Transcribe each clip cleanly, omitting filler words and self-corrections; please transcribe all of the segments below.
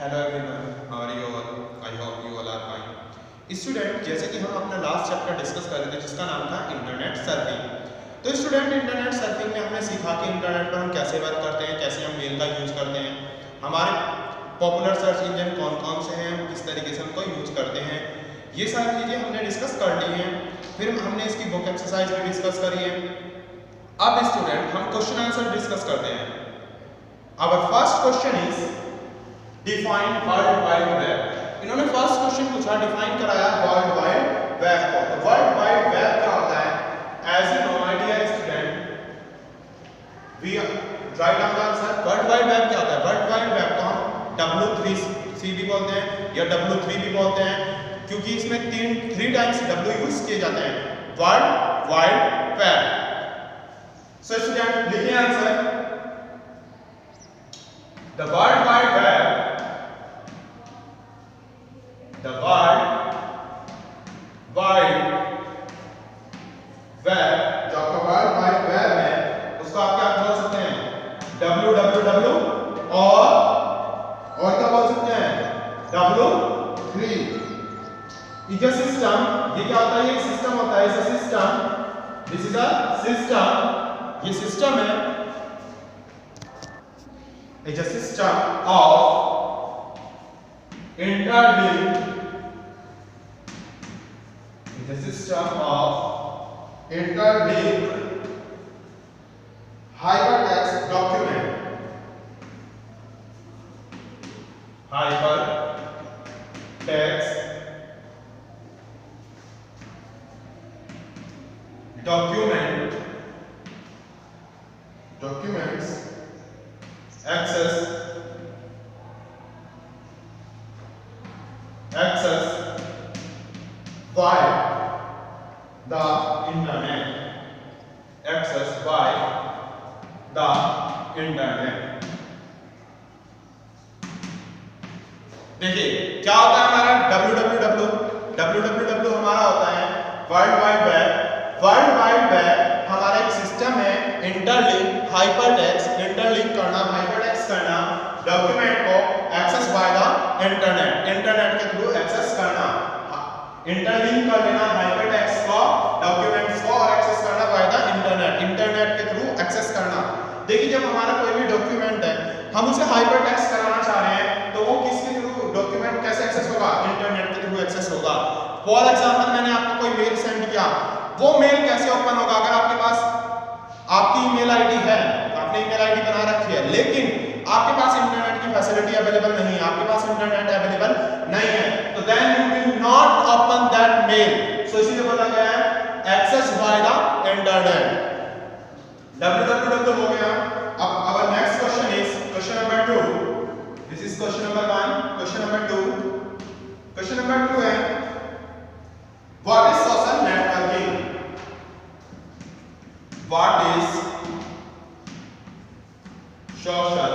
Hello everyone, how are you all? I hope you all are fine. Student, जैसे कि हम अपना last chapter discuss कर रहे थे जिसका नाम था इंटरनेट सर्फिंग। तो स्टूडेंट, इंटरनेट सर्फिंग में हमने सीखा कि इंटरनेट पर हम कैसे वर्क करते हैं, कैसे हम मेल का यूज़ करते हैं, हमारे पॉपुलर सर्च इंजन कौन कौन से हैं, किस तरीके से उनको यूज़ करते हैं, ये सारी चीज़ें हमने डिस्कस कर ली हैं। फिर हमने इसकी बुक एक्सरसाइज भी डिस्कस करी है। अब स्टूडेंट, हम क्वेश्चन आंसर डिस्कस करते हैं। Our first question is define world wide web. इन्होंने फर्स्ट क्वेश्चन पूछा, डिफाइन कराया वर्ल्ड वाइड वेब को। तो वर्ल्ड वाइड वेब क्या होता है? As you know my dear student, we write down the answer. World wide web क्या होता है? वर्ल्ड वाइड वेब को हम W3C भी बोलते हैं या W3 भी बोलते हैं, क्योंकि इसमें थ्री टाइम्स W यूज किए जाते हैं। World wide web. So student, लिखिए answer. The World Wide Web, the World Wide Web, जो आपका World Wide Web है, उसको आप क्या बोल सकते हैं? www और क्या बोल सकते हैं? W3 is a system. ये क्या होता है? ये सिस्टम होता है। इस system, this is a system, ये सिस्टम है। is a system of interlinked hypertext document. Documents access by the internet. Access by the internet. देखिए क्या होता है हमारा www हमारा होता है world wide web. World wide web हमारा एक सिस्टम है, इंटरलिंक हाइपरटेक्स्ट, इंटरलिंक करना, हाइपरटेक्स्ट करना डॉक्यूमेंट को access by the internet, internet के थ्रू एक्सेस करना, इंटरलिंक कर लेना हाइपरटेक्स्ट को, डॉक्यूमेंट्स को और एक्सेस करना बाय द इंटरनेट, इंटरनेट के थ्रू एक्सेस करना। देखिए जब हमारा कोई भी डॉक्यूमेंट है, हम उसे हाइपरटेक्स्ट कराना चाह रहे हैं, तो वो किसके थ्रू डॉक्यूमेंट कैसे एक्सेस होगा? इंटरनेट के थ्रू एक्सेस होगा। फॉर एग्जांपल, मैंने आपको कोई मेल सेंड किया, वो मेल कैसे ओपन होगा? अगर आपके पास आपकी ईमेल आईडी है, आपने ईमेल आईडी बना रखी है, लेकिन आपके पास इंटरनेट की फैसिलिटी अवेलेबल नहीं है, आपके पास इंटरनेट अवेलेबल नहीं है, तो then you will not open that mail. So इसीलिए बोला गया है access by the internet. www हो गया। अब our next question is question number 2। This is question number 1, question number 2। Question number 2 है what is social networking? What is social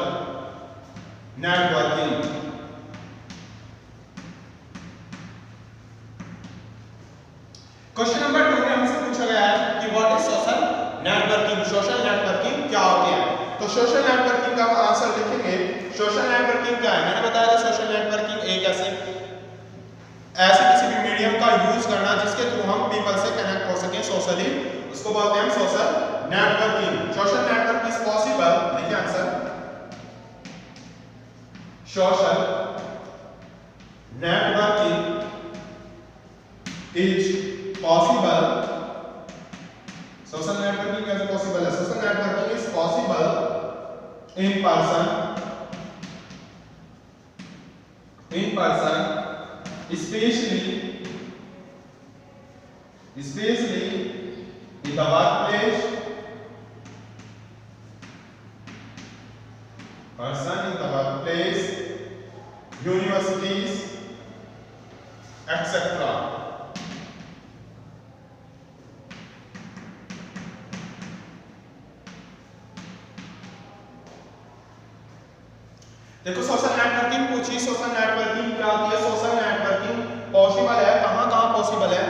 networking? Question number 2 में हमसे पूछा गया है कि what is social networking? Social networking क्या होती है? तो सोशल नेटवर्किंग का आंसर लिखेंगे। सोशल नेटवर्किंग क्या है? मैंने बताया था सोशल नेटवर्किंग एक ऐसे किसी भी मीडियम का यूज करना जिसके थ्रू हम पीपल से कनेक्ट हो सके सोशली, उसको बोलते हैं social networking. Social network is possible, देखिए answer, social networking is possible. Social networking कैसे पॉसिबल है? Social networking is possible in person especially in the workplace, universities, etc. देखो सोशल नेटवर्किंग पूछी, सोशल नेटवर्किंग क्या होती है? सोशल नेटवर्किंग पॉसिबल है, कहाँ पॉसिबल है?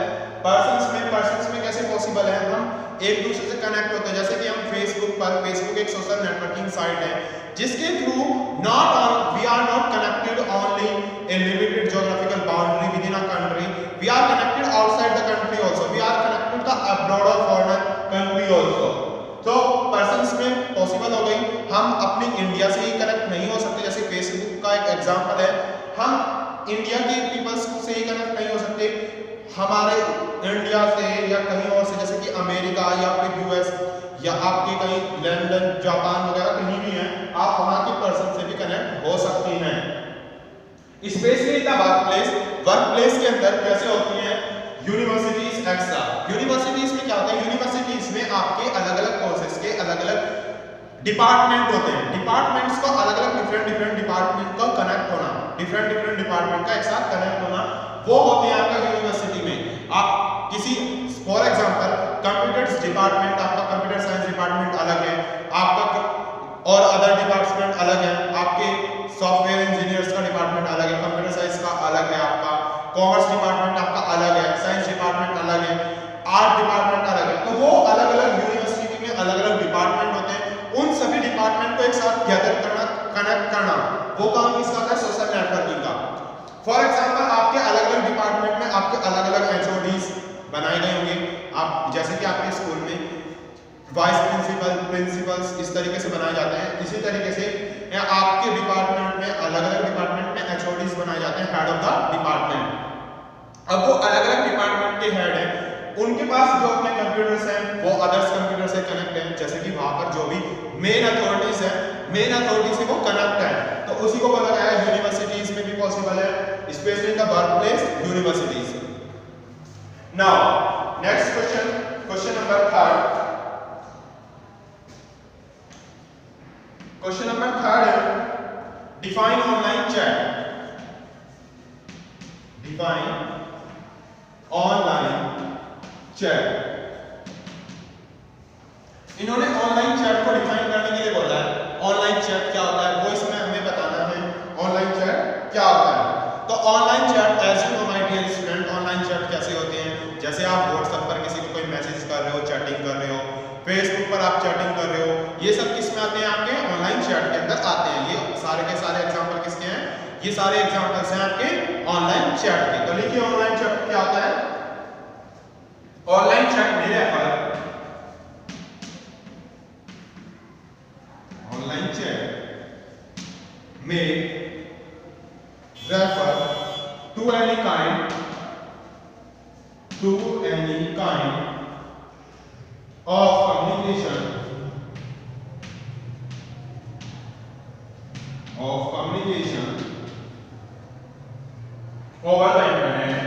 पर्सन्स में कैसे पॉसिबल है? हम एक दूसरे से कनेक्ट होते हैं, जैसे कि हम फेसबुक एक सोशल नेटवर्किंग साइट है जिसके through we are not connected on एक एग्जांपल है, हम इंडिया के पीपल्स से ही कनेक्ट नहीं हो सकते, हमारे इंडिया से या कहीं और से, जैसे कि अमेरिका या फिर यूएस या आपके कहीं लंदन जापान वगैरह कहीं भी हैं, आप वहां के पर्सन से भी कनेक्ट हो सकते हैं। स्पेशली द वर्कप्लेस के अंदर कैसे होती है यूनिवर्सिटीज एक्स्ट्रा। यूनिवर्सिटीज में क्या होता है, यूनिवर्सिटीज में आपके अलग अलग कोर्सेज के अलग अलग डिपार्टमेंट होते हैं, डिपार्टमेंट्स को अलग अलग डिफरेंट डिपार्टमेंट को कनेक्ट होना, डिफरेंट डिपार्टमेंट का एक साथ कनेक्ट होना, वो होते हैं आपका यूनिवर्सिटी में। आप किसी फॉर एग्जांपल कंप्यूटर डिपार्टमेंट, आपका कंप्यूटर साइंस डिपार्टमेंट अलग है, आपका और अदर डिपार्टमेंट अलग है, आपके सॉफ्टवेयर इंजीनियर्स का डिपार्टमेंट अलग है, कंप्यूटर साइंस का अलग है, आपका कॉमर्स डिपार्टमेंट आपका अलग है, साइंस डिपार्टमेंट अलग है, आर्ट डिपार्टमेंट अलग है। तो वो अलग अलग यूनिवर्सिटी में अलग अलग डिपार्टमेंट होते हैं, उन सभी डिपार्टमेंट को एक साथ गैदर करना, कनेक्ट करना, वो काम किसका होता है, सोशल नेटवर्किंग का। फॉर एग्जांपल आपके अलग अलग डिपार्टमेंट में आपके अलग अलग एचओडीज बनाए गए होंगे, आप जैसे कि आपके स्कूल में वाइस प्रिंसिपल, प्रिंसिपल्स इस तरीके से बनाए जाते हैं, इसी तरीके से आपके डिपार्टमेंट में अलग अलग डिपार्टमेंट में एचओडीज बनाए जाते हैं, हेड ऑफ द डिपार्टमेंट। अब वो अलग अलग डिपार्टमेंट के हेड हैं, उनके पास जो अपने कंप्यूटर्स हैं वो अदर्स कंप्यूटर से कनेक्ट हैं, जैसे कि वहां पर जो भी मेन अथॉरिटीज हैं, मेन अथॉरिटी से वो कनेक्ट है, तो उसी को बोला गया है यूनिवर्सिटीज में भी पॉसिबल है, specially in the workplace universities. Now next question number 3। Question number 3 है define online chat. Define online chat. इन्होंने ऑनलाइन चैट को डिफाइन करने के लिए बोला है, ऑनलाइन चैट क्या होता है वो इसमें हमें बताना है, ऑनलाइन चैट क्या होता है। तो online chat as you know my dear student, online chat कैसे होते हैं, जैसे आप व्हाट्सएप पर किसी को कोई मैसेज कर रहे हो, चैटिंग कर रहे हो, फेसबुक पर आप चैटिंग कर रहे हो, ये सब किस में आते हैं, आपके ऑनलाइन चैट के अंदर आते हैं। ये सारे के सारे एग्जांपल किसके हैं, ये सारे एग्जांपल्स हैं आपके ऑनलाइन चैट के। तो लिखिए ऑनलाइन चैट क्या होता है। ऑनलाइन चैट में रेफर, ऑनलाइन चैट में refer to any kind of communication over the internet,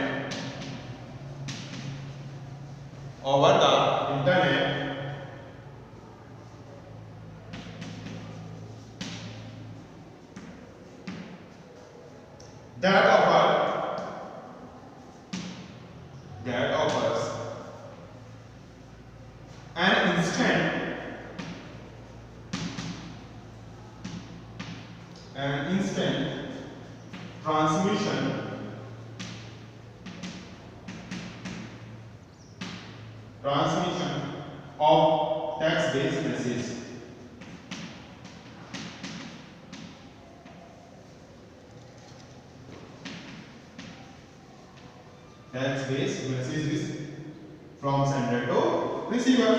that offers an instant transmission of text-based message. Text-based messages from sender to receiver.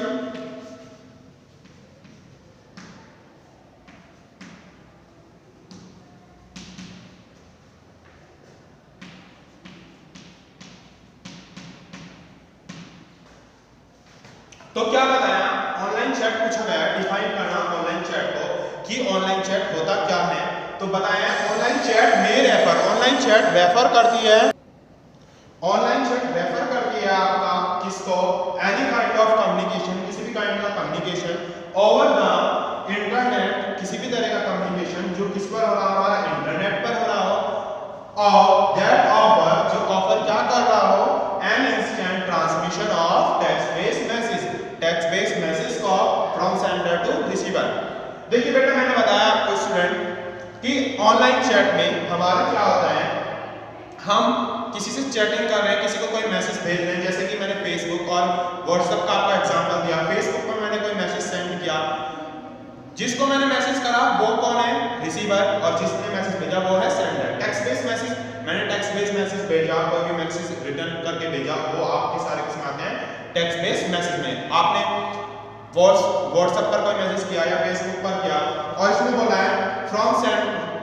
तो क्या बताया, ऑनलाइन चैट पूछा गया, डिफाइन करना online chat को कि online chat होता क्या है। तो बताया ऑनलाइन चैट में रेफर, ऑनलाइन चैट रेफर करती है, ऑनलाइन चैट रेफर करती है आपका किसको, एनी काइंड ऑफ कम्युनिकेशन, किसी भी काइंड का कम्युनिकेशन ओवर द इंटरनेट, किसी भी तरह का कम्युनिकेशन जो किस पर हो रहा हो, हमारा इंटरनेट पर हो रहा हो, और दैट ऑफर, जो ऑफर क्या कर रहा हो, an instant transmission of text based message, text based message को फ्रॉम सेंडर टू रिसीवर। देखिए बेटा, मैंने बताया आपको स्टूडेंट कि ऑनलाइन चैट में हमारा क्या होता है, हम किसी से चैटिंग कर रहे हैं, किसी को कोई मैसेज भेज रहे हैं, जैसे कि मैंने फेसबुक और व्हाट्सएप का आपको एग्जांपल दिया। फेसबुक पर मैंने कोई मैसेज सेंड किया, जिसको मैंने मैसेज करा वो कौन है, रिसीवर, और जिसने मैसेज भेजा वो है सेंडर। टेक्स्ट बेस्ड मैसेज, मैंने टेक्स्ट बेस्ड मैसेज भेजा, कोई भी मैसेज रिटर्न करके भेजा, वो आपके सारे किसमें आते हैं, टेक्स्ट बेस्ड मैसेज में। आपने व्हाट्सएप पर कोई मैसेज किया या फेसबुक पर किया और इसमें बोला है फ्रॉम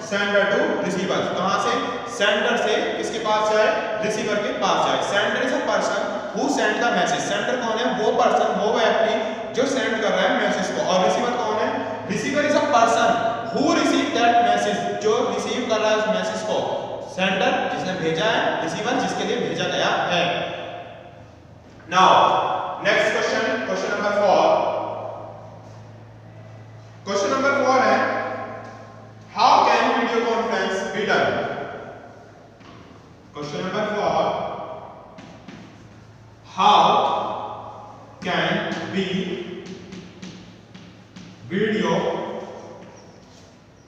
सेंडर टू रिसीवर, कहां से? सेंडर से किसके पास जाए? रिसीवर के पास जाए। Sender is a person who send the message. Sender कौन है? वो पर्सन, वो व्यक्ति जो सेंड कर रहा है मैसेज को। और रिसीवर कौन है? Receiver is a person who receive that message, जो रिसीव कर रहा है उस मैसेज को। सेंडर जिसने भेजा है, रिसीवर जिसके लिए भेजा गया है। Now next question, question number 4। Question number 4 है how can video conference be done? Question number 4, how can be video,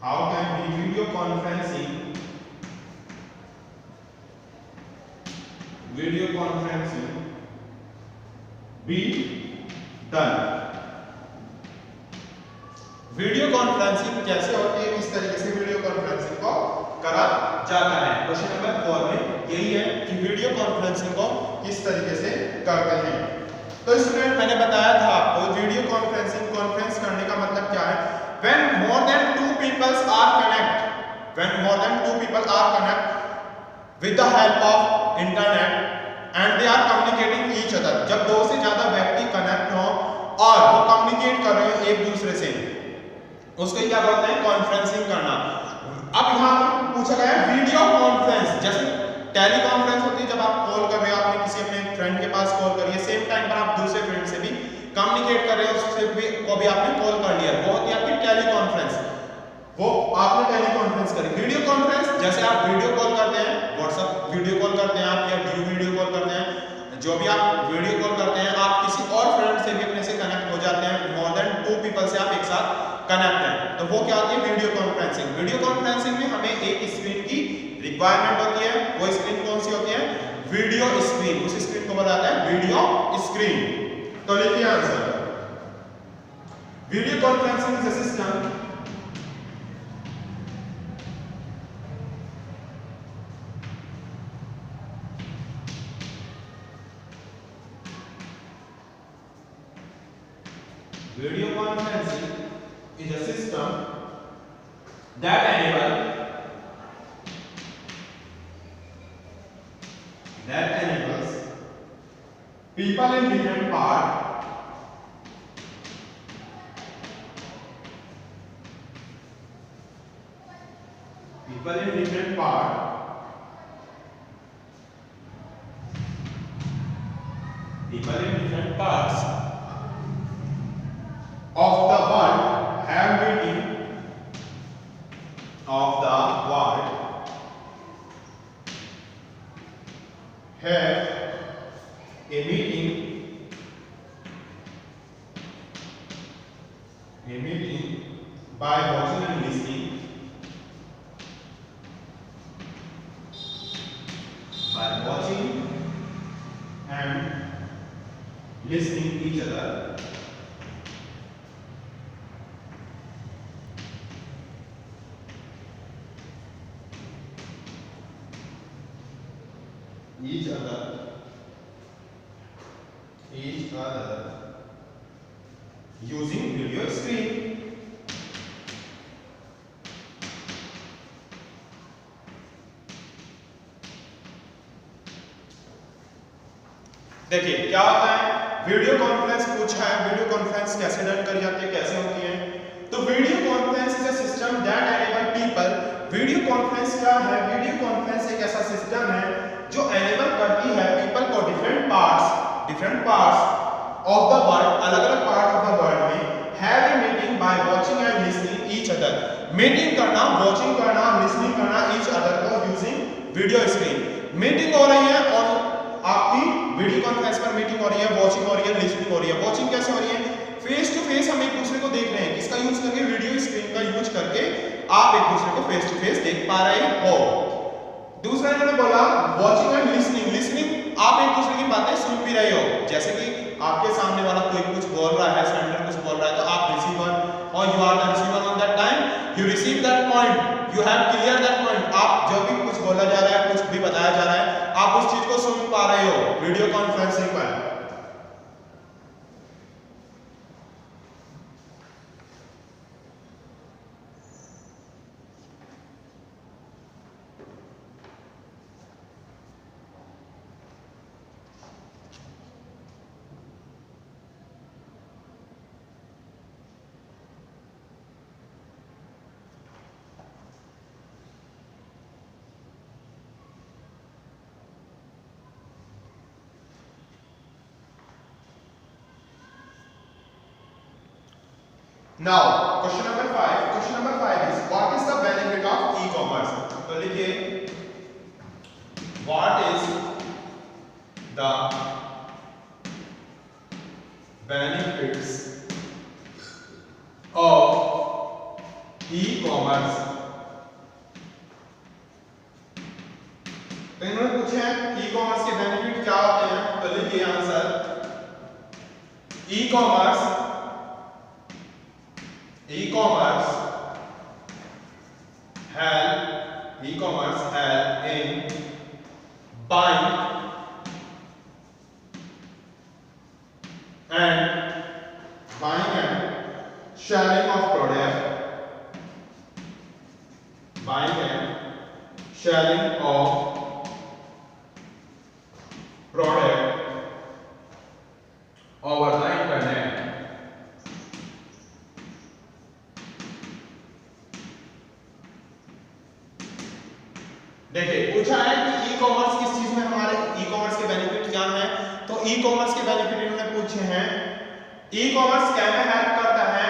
how can be video conferencing, video conferencing be done? Video conferencing कैसे होती है, किस तरीके से वीडियो कॉन्फ्रेंसिंग को करा जाता है? क्वेश्चन नंबर 4 में यही है कि वीडियो कॉन्फ्रेंसिंग को किस तरीके से करते हैं। तो स्टूडेंट मैंने बताया था आपको वीडियो कॉन्फ्रेंसिंग, कॉन्फ्रेंस करने का मतलब क्या है? When more than 2 peoples are connect, when more than 2 people are connect with the help of internet and they are communicating each other, जब 2 से ज्यादा व्यक्ति कनेक्ट हो और वो कम्युनिकेट कर रहे हैं एक दूसरे से, उसको क्या बोलते हैं? कॉन्फ्रेंसिंग करना। अब यहाँ पूछा गया है वीडियो कॉन्फ्रेंस, जैसे टेली कॉन्फ्रेंस होती है जब आप कॉल कर रहे हो, आपने किसी अपने फ्रेंड के पास कॉल करी है, सेम टाइम पर आप दूसरे फ्रेंड से भी कम्युनिकेट कर रहे हो, उससे भी को भी आपने कॉल कर लिया, वो होती है आपकी टेली कॉन्फ्रेंस, वो आपने टेली कॉन्फ्रेंस करी। वीडियो कॉन्फ्रेंस जैसे आप वीडियो कॉल करते हैं, व्हाट्सएप वीडियो कॉल करते हैं आप, या वीडियो कॉल करते हैं, जो भी आप वीडियो कॉल करते हैं, आप किसी और फ्रेंड से भी अपने से कनेक्ट हो जाते हैं, मोर देन 2 पीपल से आप एक साथ कनेक्ट है, तो वो क्या होती है? Video conferencing. वीडियो कॉन्फ्रेंसिंग में हमें एक स्क्रीन की रिक्वायरमेंट होती है, वो स्क्रीन कौन सी होती है? Video screen. उस स्क्रीन को बोला जाता है वीडियो स्क्रीन। तो लिखिए answer, video conferencing is a system video conferencing is a system that enables people in different parts of the world have meeting of the world have a meeting by watching and listening each other using video screen. देखिए क्या होता है, video conference पूछा है, video conference कैसे done करी जाती है, कैसे होती है? तो video conference is a system that enable people, video conference क्या है? वीडियो कॉन्फ्रेंस एक ऐसा सिस्टम है जो एनेबल करती है पीपल को different parts of the world, अलग-अलग पार्ट ऑफ द वर्ल्ड में have a meeting by watching and listening each other, meeting करना, वॉचिंग करना, लिसनिंग करना ईच अदर को यूजिंग वीडियो स्क्रीन। मीटिंग हो रही है और आपकी वीडियो कॉन्फ्रेंस पर मीटिंग हो रही है, वॉचिंग हो रही है, लिसनिंग हो रही है। वॉचिंग कैसे हो रही है? फेस टू फेस हम एक दूसरे को देख रहे हैं, किसका यूज करके? वीडियो स्क्रीन का यूज करके आप एक दूसरे को फेस टू फेस देख पा रहे हो। दूसरा इन्होंने बोला वॉचिंग एंड लिसनिंग, लिसनिंग आप एक दूसरे की बातें सुन भी रहे हो, जैसे कि आपके सामने वाला कोई कुछ बोल रहा है, सेंडर कुछ बोल रहा है, तो आप रिसीवर और you are the receiver on that time, you receive that point, you have clear that point, आप जो भी कुछ बोला जा रहा है, कुछ भी बताया जा रहा है, आप उस चीज को सुन पा रहे हो वीडियो कॉन्फ्रेंसिंग पर। Now question number 5. Question number 5 is what is the benefit of e-commerce? तो लिखिए what is the benefits of e-commerce? तो इन्होंने पूछे हैं ई-कॉमर्स के बेनिफिट क्या होते हैं, तो लिखिए answer e-commerce help in buying and selling of product, buying and selling of product over the internet. देखिए पूछा है कि ई-कॉमर्स किस चीज में हमारे ई-कॉमर्स के बेनिफिट क्या हैं, तो ई-कॉमर्स के बेनिफिट इन्होंने पूछे हैं ई-कॉमर्स क्या में हेल्प करता है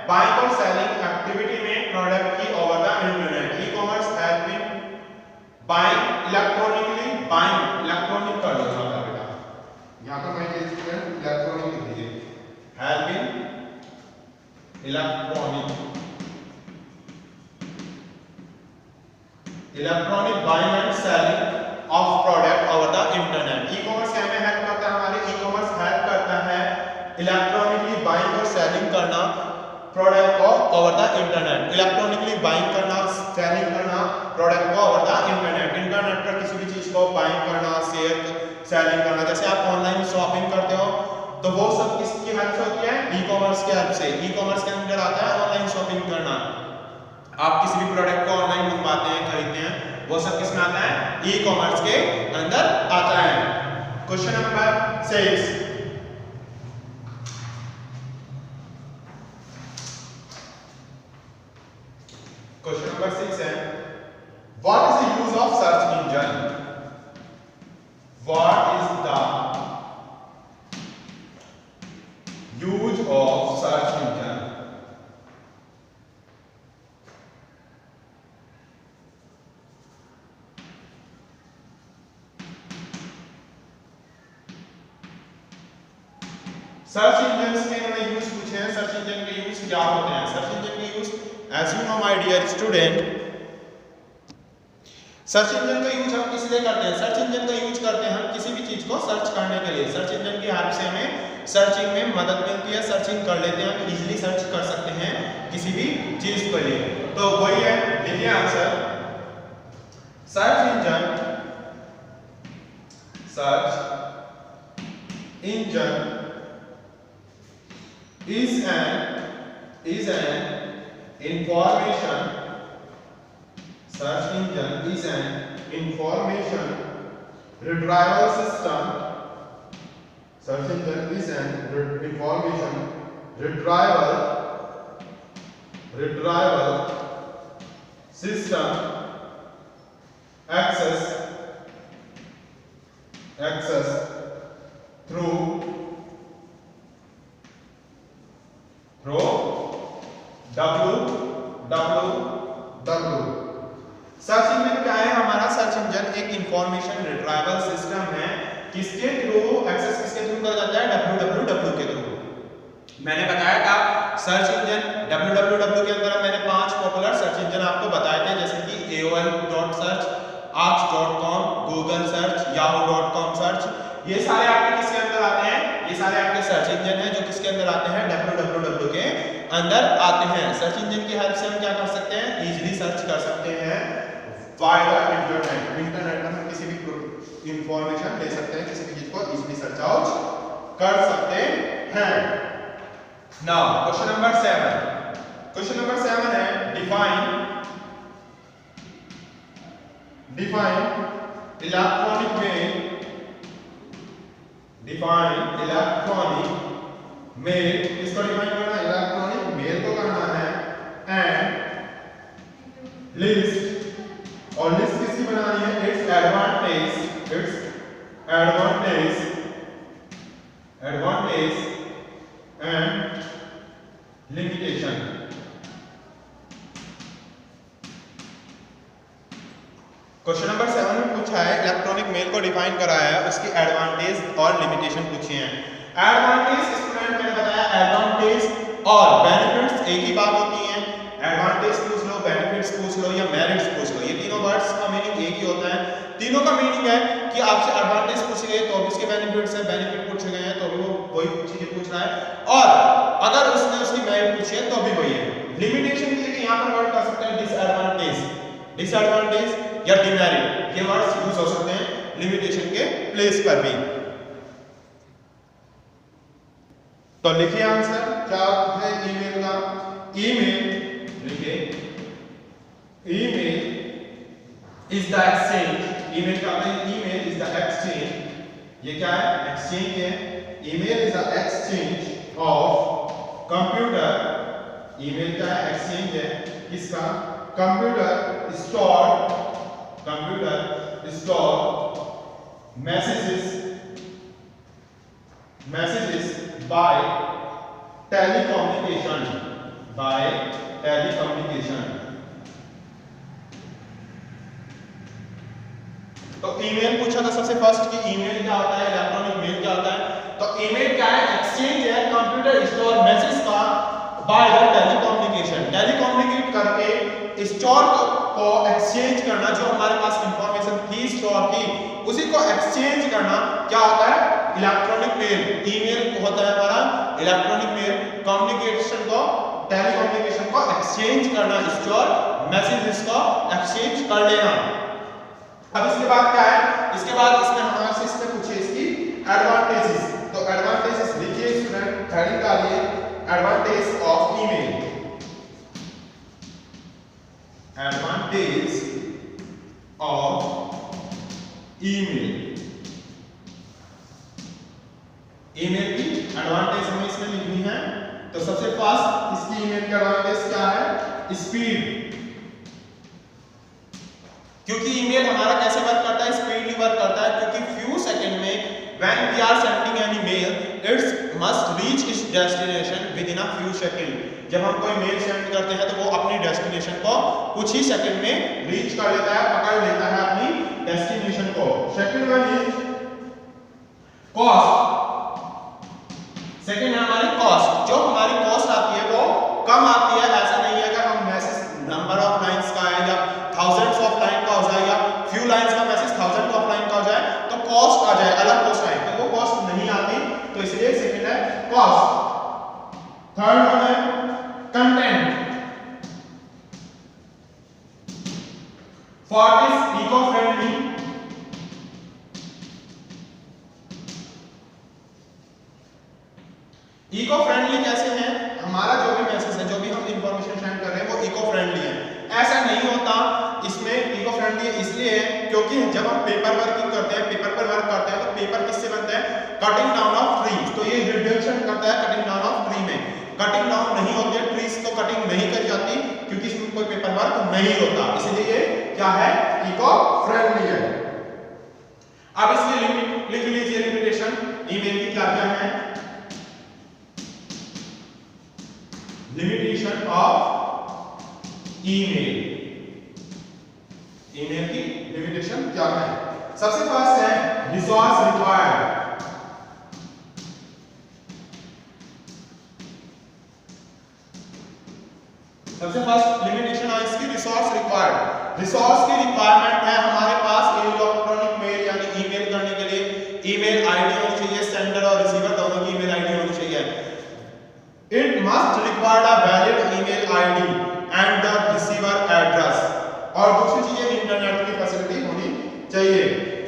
बाइंग और सेलिंग एक्टिविटी में प्रोडक्ट की over the internet. E-commerce help in buying electronic कर दो यहां पर बेटा, यहां पर मैं ये स्टूडेंट इलेक्ट्रॉनिक लिख दीजिए, help in electronic buying and selling of product over the internet. E-commerce क्या में हेल्प करता है हमारे ई-कॉमर्स हेल्प करता है इलेक्ट्रॉनिकली बाइंग और सेलिंग करना प्रोडक्ट को over the internet, electronically buying करना सेलिंग करना प्रोडक्ट को ओवर द इंटरनेट, इंटरनेट पर किसी भी चीज को बाइंग करना सेलिंग करना। जैसे आप ऑनलाइन शॉपिंग करते हो तो वो सब किसकी हेल्प से होती है, ई-कॉमर्स के हेल्प से। ई-कॉमर्स के अंदर आता है ऑनलाइन शॉपिंग करना, आप किसी भी प्रोडक्ट को ऑनलाइन मंगवाते हैं खरीदते हैं, वो सब किस में आता है, ई-कॉमर्स के अंदर आता है। क्वेश्चन नंबर 6, क्वेश्चन नंबर 6 है what is the use of search engine, what is the use of search engine. Search engine के इन्होंने यूज पूछे हैं, सर्च इंजन के यूज क्या होते हैं। सर्च इंजन के use as you know my dear student, search engine का यूज हम किस लिए करते हैं, सर्च इंजन का यूज करते हैं हम किसी भी चीज को सर्च करने के लिए। सर्च इंजन की हेल्प से हमें सर्चिंग में मदद मिलती है, सर्चिंग कर लेते हैं, हम इजीली सर्च कर सकते हैं किसी भी चीज के लिए। तो वही है, लिखिए answer search engine is an information, search engine is an information retrieval system, search engine is an information retrieval system access through www। Search engine क्या है हमारा, सर्च इंजन एक इंफॉर्मेशन रिट्राइवल सिस्टम है, किसके थ्रू एक्सेस किसके through किया जाता है, www के थ्रू। मैंने बताया था सर्च इंजन www के अंदर मैंने 5 पॉपुलर सर्च इंजन आपको बताए थे, जैसे कि AOL.search, ask.com, Google search, yahoo.com search, ये सारे आपके किसके अंदर आते हैं, ये सारे आपके सर्च इंजन हैं जो किसके अंदर आते हैं, www के अंदर आते हैं। सर्च इंजन की हेल्प से हम क्या कर सकते हैं, इजीली सर्च कर सकते हैं वाया द इंटरनेट, इंटरनेट पर हम किसी भी इंफॉर्मेशन ले सकते हैं, किसी भी चीज को इजीली सर्च आउट कर सकते हैं। नाउ क्वेश्चन नंबर 7 है डिफाइन इलेक्ट्रॉनिक मेल, इसको डिफाइन करना, इलेक्ट्रॉनिक मेल को करना है, एंड लिस्ट, और लिस्ट किसकी बनानी है, इट्स एडवांटेज एंड लिमिटेशन। पूछा है, इलेक्ट्रॉनिक मेल को डिफाइन कराया है, उसकी एडवांटेज और लिमिटेशन पूछे हैं। एडवांटेज स्टूडेंट मैंने बताया, एडवांटेज और बेनिफिट्स एक ही बात होती है। एडवांटेज पूछ लो, बेनिफिट्स पूछ लो या मेरिट्स पूछ लो, ये तीनों वर्ड्स का मीनिंग एक ही होता है। तीनों का मीनिंग है कि आपसे एडवांटेज पूछे गए तो भी उसके बेनिफिट्स है, बेनिफिट पूछे गए हैं तो भी वो वही चीजें पूछ रहा है, और अगर उसने उसकी मेरिट पूछी है तो भी वही है। लिमिटेशन के लिए यहां पर वर्ड कर सकते हैं डिसएडवांटेज, डिसएडवांटेज या डिमेरिट, ये वर्ड्स यूज हो सकते हैं लिमिटेशन के प्लेस पर भी। तो लिखिए आंसर क्या है ईमेल का। ईमेल लिखिए, email is the exchange, email का ईमेल इज द एक्सचेंज, ये क्या है, एक्सचेंज है। Email is the exchange of computer, email का एक्सचेंज है किसका, computer store messages bye telecommunication, तो ईमेल पूछा था सबसे फर्स्ट कि ईमेल क्या होता है, इलेक्ट्रॉनिक मेल क्या होता है। तो ईमेल क्या है, एक्सचेंज है कंप्यूटर स्टोर मैसेज का बाय द टेलीकम्युनिकेशन, टेलीकम्युनिकेट करके स्टोर को एक्सचेंज करना, जो हमारे पास इंफॉर्मेशन थी स्टोर की उसी को एक्सचेंज करना क्या होता है, इलेक्ट्रॉनिक मेल। ईमेल होता है हमारा इलेक्ट्रॉनिक मेल, कम्युनिकेशन को, टेलीकम्युनिकेशन को एक्सचेंज करना, स्टोर मैसेजेस को एक्सचेंज कर लेना। अब इसके बाद क्या है, इसके बाद इसमें हमारे से इसमें पूछे इसकी एडवांटेजेस, तो एडवांटेजेस लिखिए स्टूडेंट, हेडिंग डालिए advantage of email, advantage of email. Email की एडवांटेज हमें इसमें लिखनी है, तो सबसे फर्स्ट इसकी ईमेल की एडवांटेज क्या है, स्पीड, क्योंकि ईमेल हमारा कैसे वर्क करता है, स्पीडली वर्क करता है, क्योंकि फ्यू सेकंड में when we are sending any mail it must reach its destination within a few seconds। जब हम कोई मेल सेंड करते हैं तो वो अपनी डेस्टिनेशन को कुछ ही सेकंड में रीच कर लेता है, पकड़ लेता है अपनी डेस्टिनेशन को। Second one is cost, second है हमारी कॉस्ट, जो हमारी कॉस्ट आती है वो कम आती है। ऐसा नहीं है कि हम मैसेज नंबर ऑफ लाइंस का है या थाउजेंड्स ऑफ लाइन का हो जाए या फ्यू लाइंस का मैसेज थाउजेंड ऑफ लाइन का हो जाए तो कॉस्ट आ जाए, अलग कॉस्ट आए, तो वो कॉस्ट नहीं आती, तो इसलिए सेकंड है कॉस्ट। थर्ड वन है content, fourth is eco friendly, eco friendly कैसे है, हमारा जो भी मैसेज है, जो भी हम इंफॉर्मेशन सेंड कर रहे हैं वो इको फ्रेंडली है। ऐसा नहीं होता, इसमें इको फ्रेंडली इसलिए है क्योंकि जब हम पेपर वर्किंग करते हैं, पेपर पर वर्क करते हैं तो पेपर किससे बनता है, कटिंग डाउन ऑफ ट्री, तो ये रिडक्शन करता है कटिंग डाउन ऑफ ट्री में। कटिंग डाउन नहीं होती है ट्रीज तो कटिंग नहीं करी जाती क्योंकि इसमें कोई पेपर वर्क नहीं होता, इसलिए ये क्या है, इको फ्रेंडली है। अब इसकी लिमिट लिख लीजिए, लिमिटेशन ईमेल की क्या क्या है, लिमिटेशन ऑफ ईमेल, ईमेल की लिमिटेशन क्या है। सबसे फर्स्ट है रिसोर्स रिक्वायर्ड, सबसे फर्स्ट लिमिटेशन है इसकी रिसोर्स रिक्वायर्ड। रिसोर्स की रिक्वायरमेंट है हमारे पास इलेक्ट्रॉनिक मेल यानी ईमेल करने के लिए ईमेल आईडी होनी चाहिए, सेंडर और रिसीवर दोनों की ईमेल आईडी होनी चाहिए। It must require a valid email ID and the receiver address, और दूसरी चीज इंटरनेट की फैसिलिटी होनी चाहिए।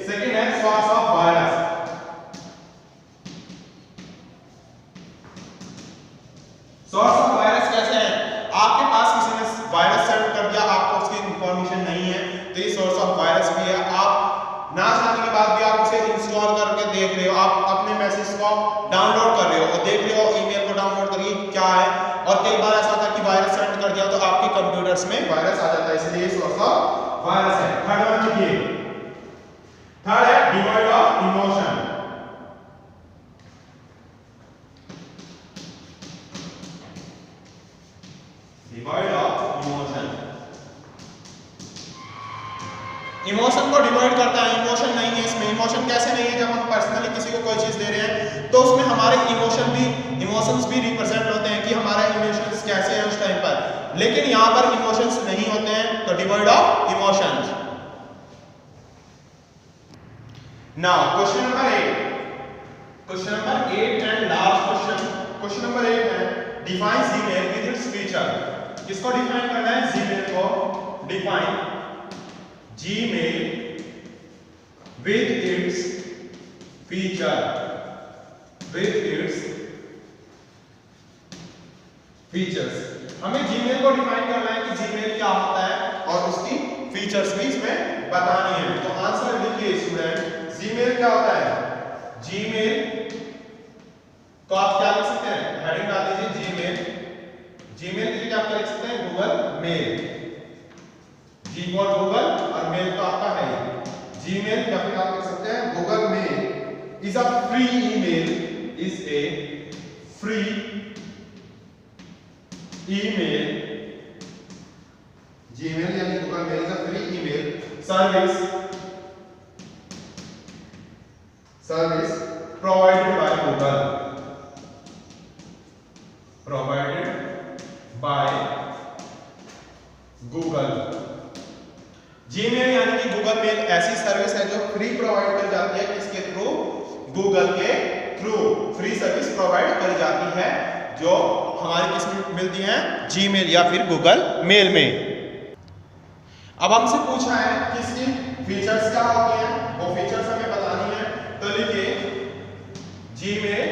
सेकंड है source of virus, source of virus कैसे है, आपके पास किसी ने वायरस सेंड कर दिया, आपको उसकी इंफॉर्मेशन नहीं है तो ये सोर्स ऑफ वायरस भी है। आप ना जानने के बाद भी आप उसे इंस्टॉल करके देख रहे हो, आप अपने मैसेज को डाउनलोड कर रहे हो और देख रहे हो ईमेल को डाउनलोड करिए क्या है, और कई बार ऐसा होता है कि वायरस सेंड कर दिया तो आपके कंप्यूटर्स में वायरस आ जाता है, इसलिए सोर्स ऑफ वायरस है। थर्ड वन लिखिए, थर्ड है devoid of emotion, devoid of emotion, emotion को डिवॉइड प्रोवाइड करता है, इमोशन नहीं है इसमें। इमोशन कैसे नहीं है? जब हम पर्सनली किसी को कोई चीज दे रहे हैं तो उसमें हमारे इमोशंस भी रिप्रेजेंट होते हैं कि हमारे इमोशंस कैसे हैं उस टाइम पर। लेकिन यहाँ पर इमोशंस नहीं होते हैं, तो devoid of emotions. Now question number 8, question number 8 and last question number 8 है define Gmail with its feature. किसको डिफाइन करना है? जीमेल को। Define Gmail with its feature, with its features. हमें जीमेल को डिफाइन करना है कि जीमेल क्या होता है और उसकी फीचर्स भी इसमें बतानी है। तो आंसर लिखिए स्टूडेंट, जीमेल क्या होता है? जीमेल तो आप क्या लिख सकते हैं? हेडिंग डाल दीजिए जीमेल। जीमेल के लिए आप क्या लिख सकते हैं? Google mail. G for Google और मेल तो आपका है जीमेल, या फिर आप लिख सकते हैं Google mail is a free email, is a free email. Gmail यानी Google mail is a free email service provided by Google। Gmail यानी कि गूगल मेल ऐसी सर्विस है जो फ्री प्रोवाइड कर जाती है। किसके थ्रू? गूगल के थ्रू फ्री सर्विस प्रोवाइड कर जाती है जो हमारी किसमें मिलती है? जीमेल या फिर गूगल मेल में। अब हमसे पूछा है कि इसकी फीचर्स क्या होती हैं, वो फीचर्स हमें बतानी है। तो लिखिए जीमेल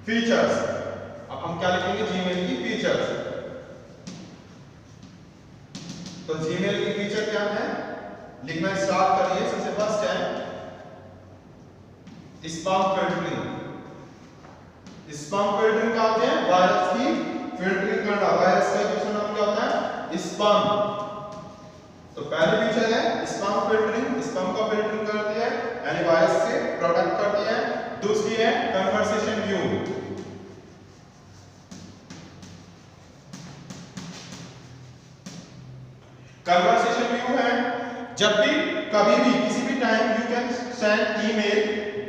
फीचर्स। अब हम क्या लिखेंगे? जीमेल की फीचर्स। तो जीमेल की फीचर क्या है? लिखना स्टार्ट करिए। सबसे फर्स्ट है स्पैम फिल्टरिंग। स्पैम फिल्टरिंग क्या होते हैं? वायरस की फिल्टरिंग करना। वायरस का दूसरा नाम क्या होता है? स्पैम। तो पहली फीचर है स्पैम फिल्टरिंग, स्पैम को फिल्टरिंग करती है यानी वायरस से प्रोटेक्ट करती है। दूसरी है कन्वर्सेशन व्यू। कन्वर्सेशन व्यू है जब भी कभी भी किसी भी time you can send email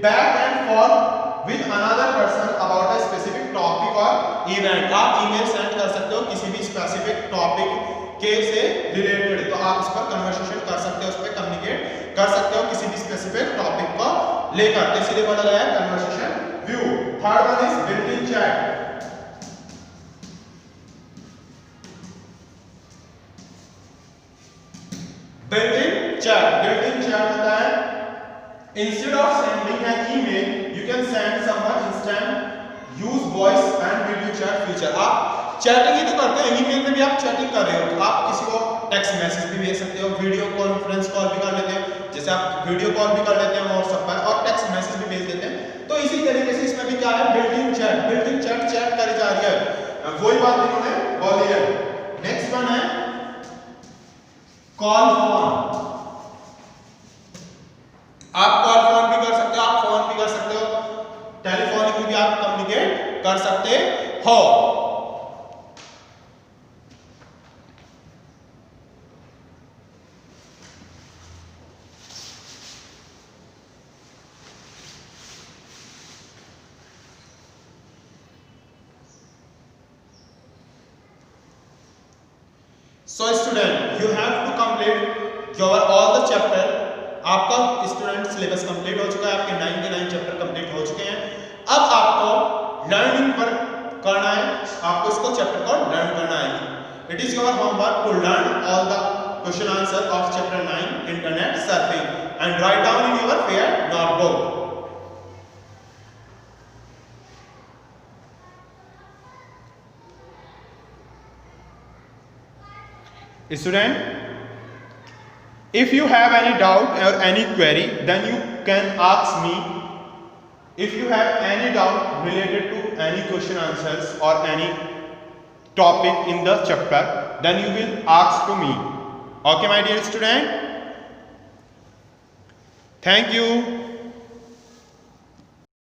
back and forth with another person about a specific topic और इवेंट। आप ईमेल सेंड कर सकते हो किसी भी स्पेसिफिक टॉपिक के से रिलेटेड, तो आप इस पर कन्वर्सेशन कर सकते हो, उस पर कम्युनिकेट कर सकते हो किसी भी स्पेसिफिक टॉपिक को लेकर। तो इसलिए बोला गया है conversation view. Third one is built in chat. Built in chat होता है instead of sending an email you can send someone instant use voice and video chat feature. आप चैटिंग ही तो करते हैं, ईमेल में भी आप चैटिंग कर रहे हो, तो आप किसी को टेक्स्ट मैसेज भी भेज सकते हो, वीडियो कॉन्फ्रेंस कॉल भी कर लेते हो, जैसे आप वीडियो कॉल भी कर लेते हैं व्हाट्सएप पर और टेक्स्ट मैसेज भी भेज देते हैं। तो इसी तरीके से इसमें भी क्या है? बिल्ट इन चैट चैट करी जा रही है, वही बात इन्होंने बोली है। नेक्स्ट वन है कॉल फोन। आप कॉल फोन भी कर सकते हो, आप फोन भी कर सकते हो, टेलीफोनिकली भी आप कम्युनिकेट कर सकते हो। So student, you have to complete your all the chapter। आपका स्टूडेंट सिलेबस कंप्लीट हो चुका है, आपके 9 के 9 चैप्टर कंप्लीट हो चुके हैं। अब आपको लर्निंग पर करना है, आपको इसको चैप्टर को लर्न करना है। It is your homework to learn all the question answer of chapter 9 internet surfing and write down in your fair notebook. Student, if you have any doubt or any query, then you can ask me. If you have any doubt related to any question answers or any topic in the chapter, then you will ask to me. Okay, my dear student? Thank you.